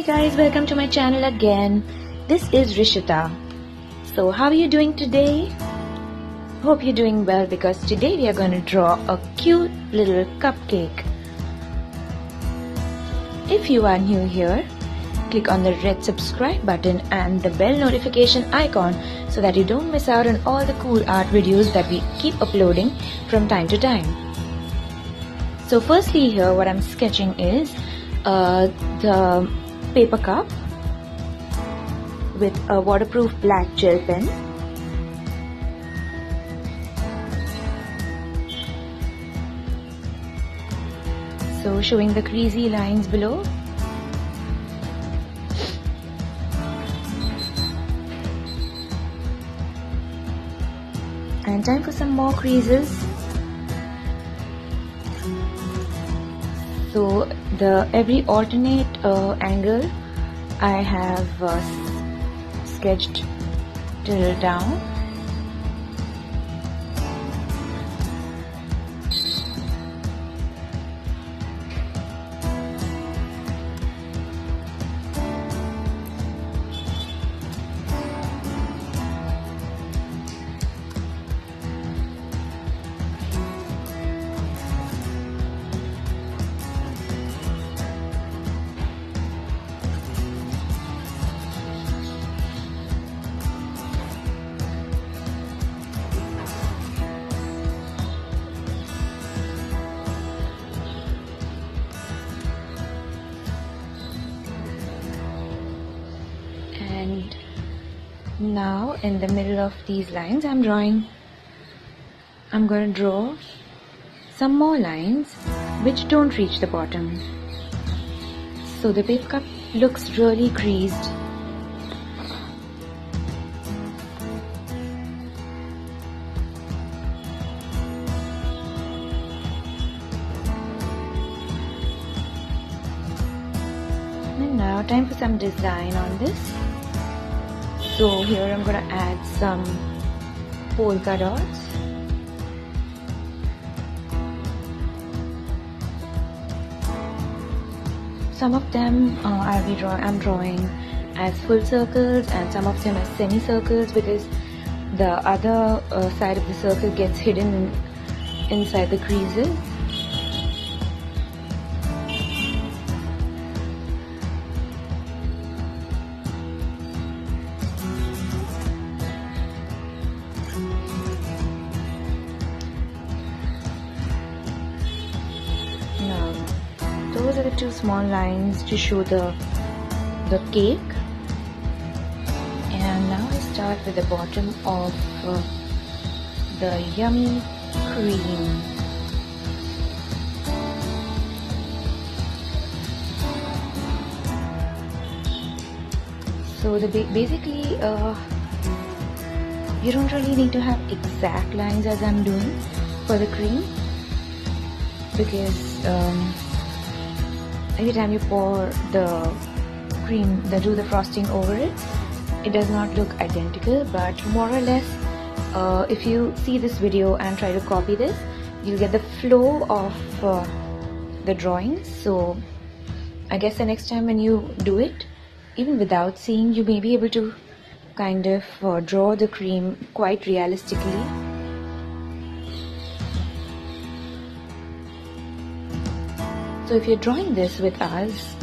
guys, welcome to my channel again. This is Rishita. So how are you doing today? Hope you're doing well, because today we are going to draw a cute little cupcake. If you are new here, click on the red subscribe button and the bell notification icon so that you don't miss out on all the cool art videos that we keep uploading from time to time. So firstly here what I'm sketching is the paper cup with a waterproof black gel pen. So showing the creasy lines below. And time for some more creases. So every alternate angle I have sketched till down. And now in the middle of these lines I'm going to draw some more lines which don't reach the bottom. So the paper cup looks really creased. And now time for some design on this. So here I'm going to add some polka dots. Some of them I'm drawing as full circles, and some of them as semicircles, because the other side of the circle gets hidden inside the creases. Those are the two small lines to show the cake. And now I start with the bottom of the yummy cream. So basically you don't really need to have exact lines as I'm doing for the cream, because every time you pour the cream, do the frosting over it, it does not look identical, but more or less if you see this video and try to copy this, you'll get the flow of the drawings. So I guess the next time when you do it, even without seeing, you may be able to kind of draw the cream quite realistically. So if you're drawing this with us,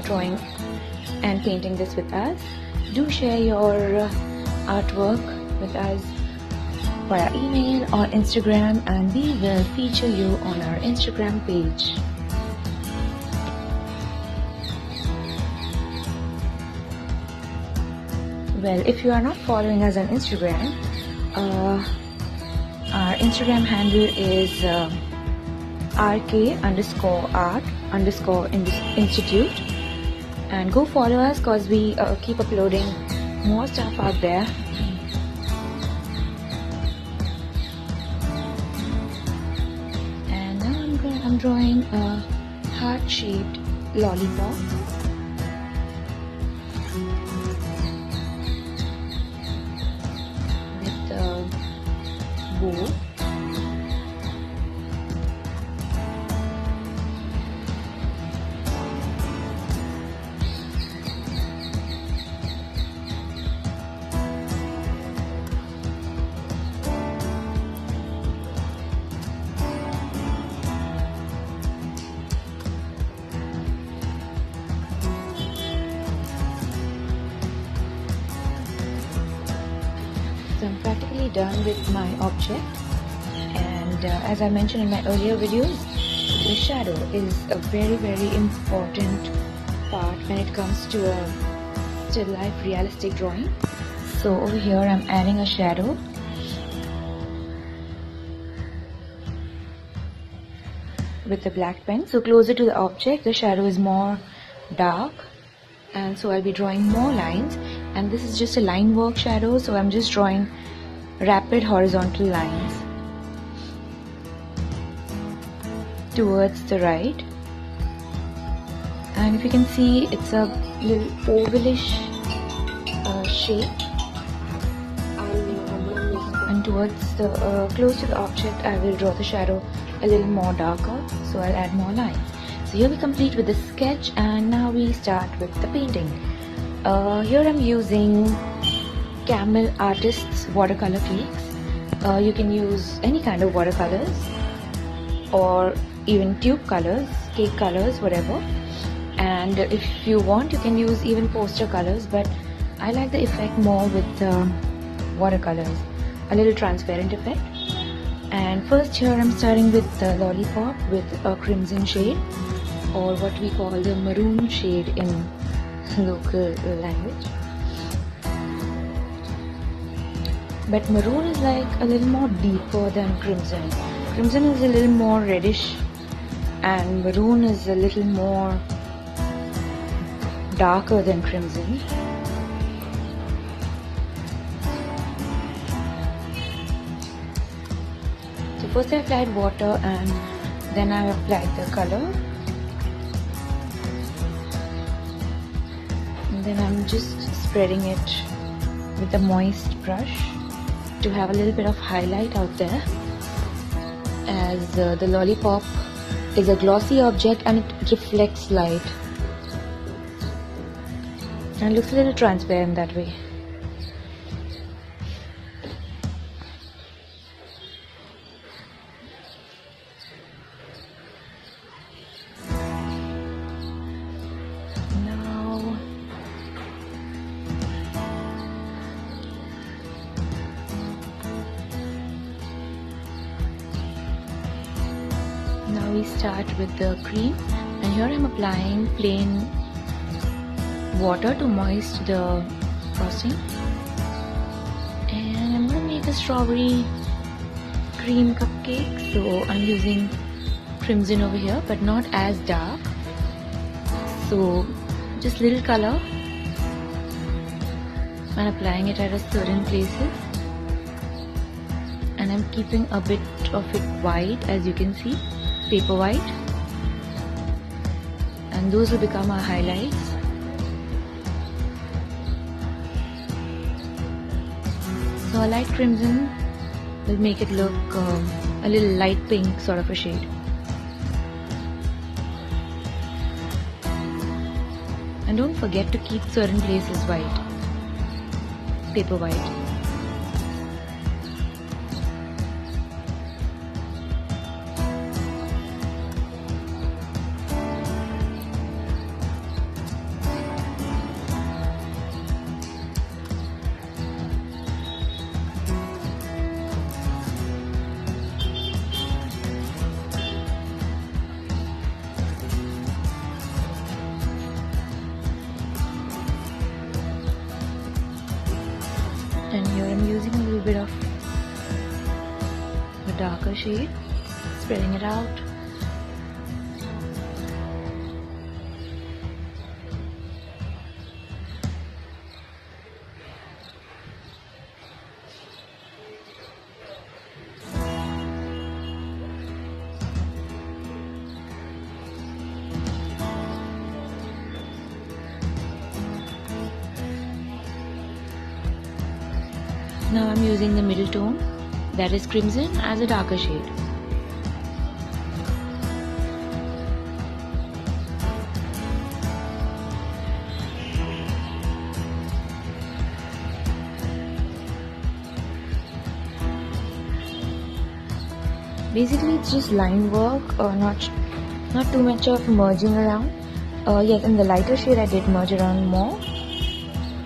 drawing and painting this with us, do share your artwork with us via email or Instagram, and we will feature you on our Instagram page. Well, if you are not following us on Instagram, our Instagram handle is RK_art_institute, and go follow us, because we keep uploading more stuff out there. And now I'm drawing a heart-shaped lollipop. With a bow. I'm practically done with my object, and as I mentioned in my earlier videos, the shadow is a very important part when it comes to a still life realistic drawing. So over here I'm adding a shadow. With the black pen. So closer to the object, the shadow is more dark, and so I'll be drawing more lines, and this is just a line work shadow, so I'm just drawing rapid horizontal lines towards the right. And if you can see, it's a little ovalish shape, and towards the close to the object I will draw the shadow a little more darker, so I'll add more lines. So here we complete with the sketch, and now we start with the painting. Here I'm using Camel Artists watercolor cakes. You can use any kind of watercolors or even tube colors, cake colors, whatever. And if you want, you can use even poster colors, but I like the effect more with watercolors, a little transparent effect. And first here I'm starting with the lollipop with a crimson shade, or what we call the maroon shade in local language. But maroon is like a little more deeper than crimson. Crimson is a little more reddish, and maroon is a little more darker than crimson. So first I applied water, and then I applied the color, and then I'm just spreading it with a moist brush to have a little bit of highlight out there, as the lollipop is a glossy object and it reflects light and looks a little transparent that way. Now we start with the cream, and here I'm applying plain water to moist the frosting, and I'm going to make a strawberry cream cupcake. So I'm using crimson over here, but not as dark, so just little color, and applying it at certain places, and I'm keeping a bit of it white, as you can see, paper white, and those will become our highlights. So a light crimson will make it look a little light pink sort of a shade. And don't forget to keep certain places white, paper white. And here I'm using a little bit of a darker shade, spreading it out. Now I'm using the middle tone, that is crimson, as a darker shade. Basically it's just line work, not too much of merging around. Yes, in the lighter shade I did merge around more.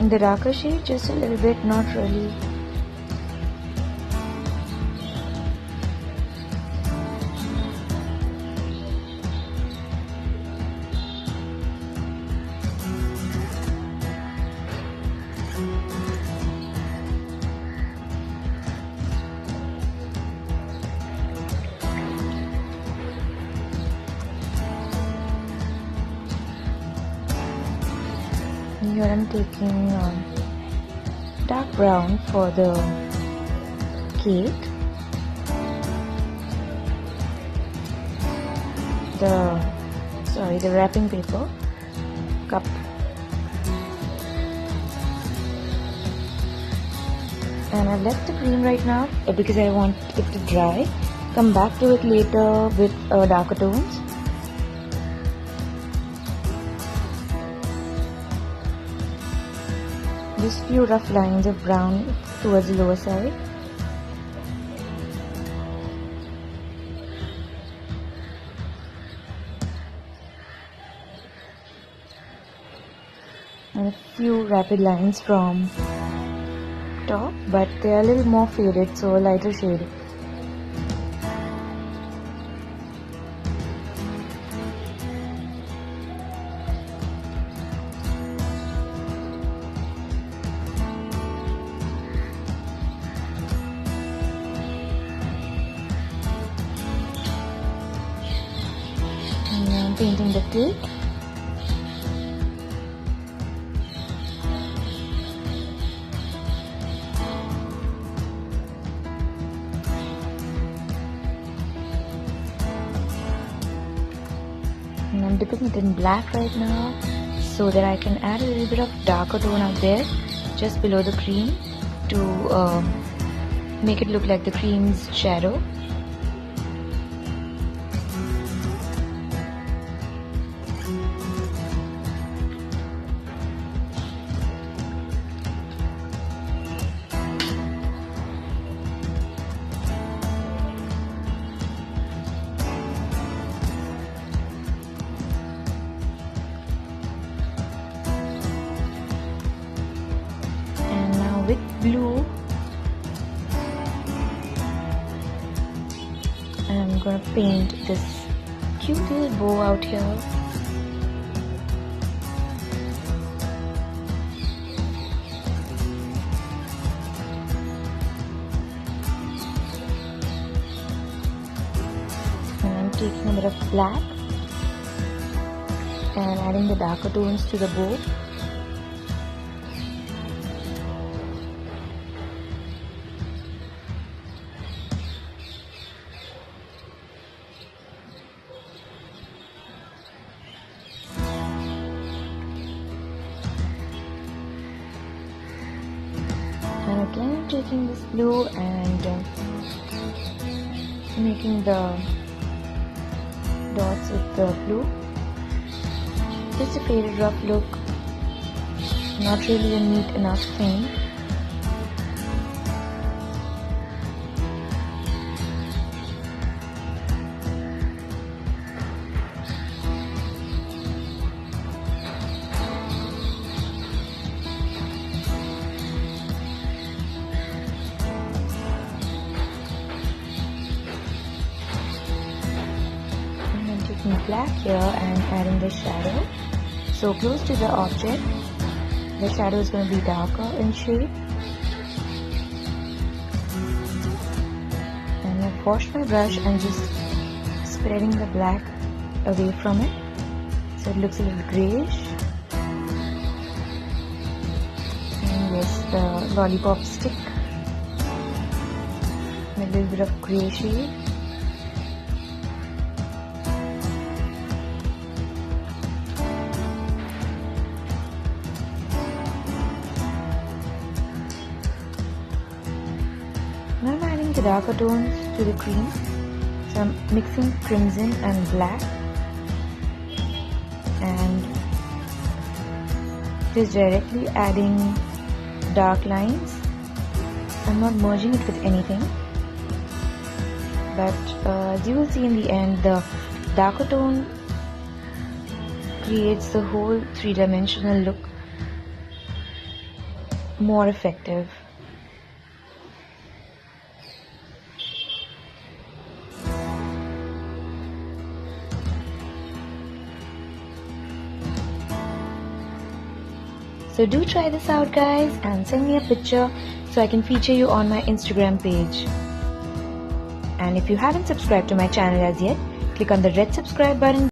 In the darker shade, just a little bit, not really Here I'm taking dark brown for the cake. The wrapping paper cup. And I've left the cream right now because I want it to dry. Come back to it later with darker tones. Just few rough lines of brown towards the lower side. And a few rapid lines from top, but they are a little more faded, so a lighter shade. And now I'm painting the cake. And I'm dipping it in black right now so that I can add a little bit of darker tone out there just below the cream to make it look like the cream's shadow. With blue, I'm gonna paint this cute little bow out here. And I'm taking a bit of black and adding the darker tones to the bow. And again I'm taking this blue and making the dots with the blue. Just a faded rough look, not really a neat enough thing. Black here and adding the shadow. So close to the object, the shadow is going to be darker in shade. And I've washed my brush and just spreading the black away from it so it looks a little grayish. And yes, the lollipop stick, and a little bit of grey shade. Now I'm adding the darker tones to the cream. So I'm mixing crimson and black and just directly adding dark lines. I'm not merging it with anything, but as you will see in the end, the darker tone creates the whole three-dimensional look more effective. So do try this out, guys, and send me a picture so I can feature you on my Instagram page. And if you haven't subscribed to my channel as yet, click on the red subscribe button